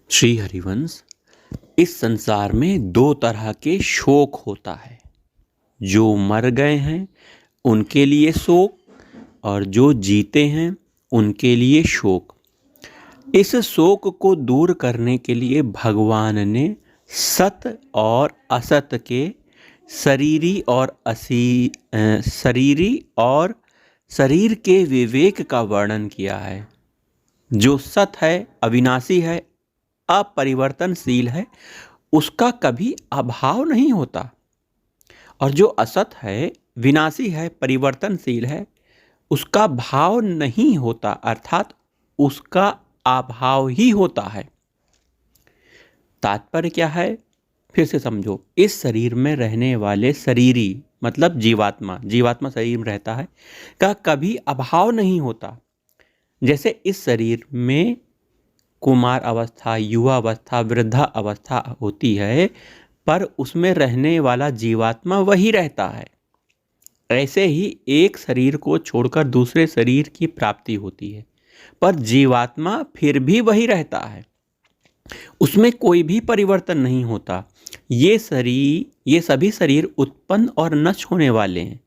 श्री हरिवंश, इस संसार में दो तरह के शोक होता है। जो मर गए हैं उनके लिए शोक और जो जीते हैं उनके लिए शोक। इस शोक को दूर करने के लिए भगवान ने सत और असत के शरीरी और शरीर के विवेक का वर्णन किया है। जो सत है, अविनाशी है, अपरिवर्तनशील है, उसका कभी अभाव नहीं होता। और जो असत है, विनाशी है, परिवर्तनशील है, उसका भाव नहीं होता, अर्थात उसका अभाव ही होता है। तात्पर्य क्या है, फिर से समझो। इस शरीर में रहने वाले शरीरी मतलब जीवात्मा शरीर में रहता है का कभी अभाव नहीं होता। जैसे इस शरीर में कुमार अवस्था, युवा अवस्था, वृद्धा अवस्था होती है, पर उसमें रहने वाला जीवात्मा वही रहता है। ऐसे ही एक शरीर को छोड़कर दूसरे शरीर की प्राप्ति होती है, पर जीवात्मा फिर भी वही रहता है, उसमें कोई भी परिवर्तन नहीं होता। ये सभी शरीर उत्पन्न और नष्ट होने वाले हैं,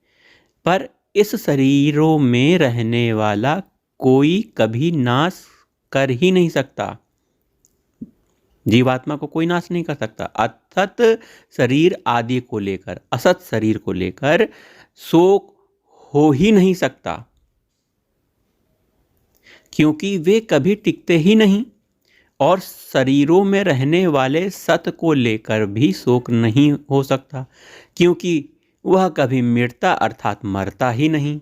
पर इस शरीरों में रहने वाला कोई कभी नाश कर ही नहीं सकता। जीवात्मा को कोई नाश नहीं कर सकता। असत शरीर आदि को लेकर, असत शरीर को लेकर शोक हो ही नहीं सकता, क्योंकि वे कभी टिकते ही नहीं। और शरीरों में रहने वाले सत को लेकर भी शोक नहीं हो सकता, क्योंकि वह कभी मिटता अर्थात मरता ही नहीं।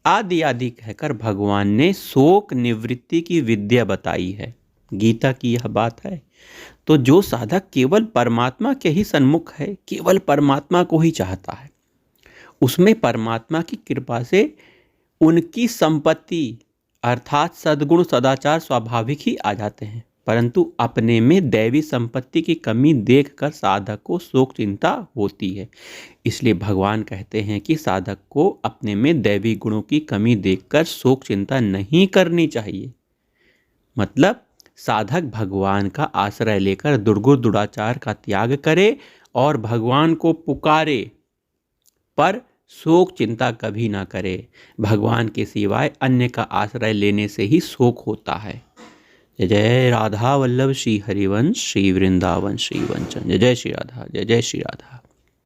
आदि आदि कहकर भगवान ने शोक निवृत्ति की विद्या बताई है। गीता की यह बात है। तो जो साधक केवल परमात्मा के ही सन्मुख है, केवल परमात्मा को ही चाहता है, उसमें परमात्मा की कृपा से उनकी संपत्ति अर्थात सद्गुण सदाचार स्वाभाविक ही आ जाते हैं। परंतु अपने में दैवी संपत्ति की कमी देखकर साधक को शोक चिंता होती है। इसलिए भगवान कहते हैं कि साधक को अपने में दैवी गुणों की कमी देखकर शोक चिंता नहीं करनी चाहिए। मतलब साधक भगवान का आश्रय लेकर दुर्गुण दुराचार का त्याग करे और भगवान को पुकारे, पर शोक चिंता कभी ना करे। भगवान के सिवाय अन्य का आश्रय लेने से ही शोक होता है। जय जय राधा वल्लभ श्री हरिवंश, श्री वृंदावन श्री वंचन। जय जय श्री राधा, जय जय श्री राधा।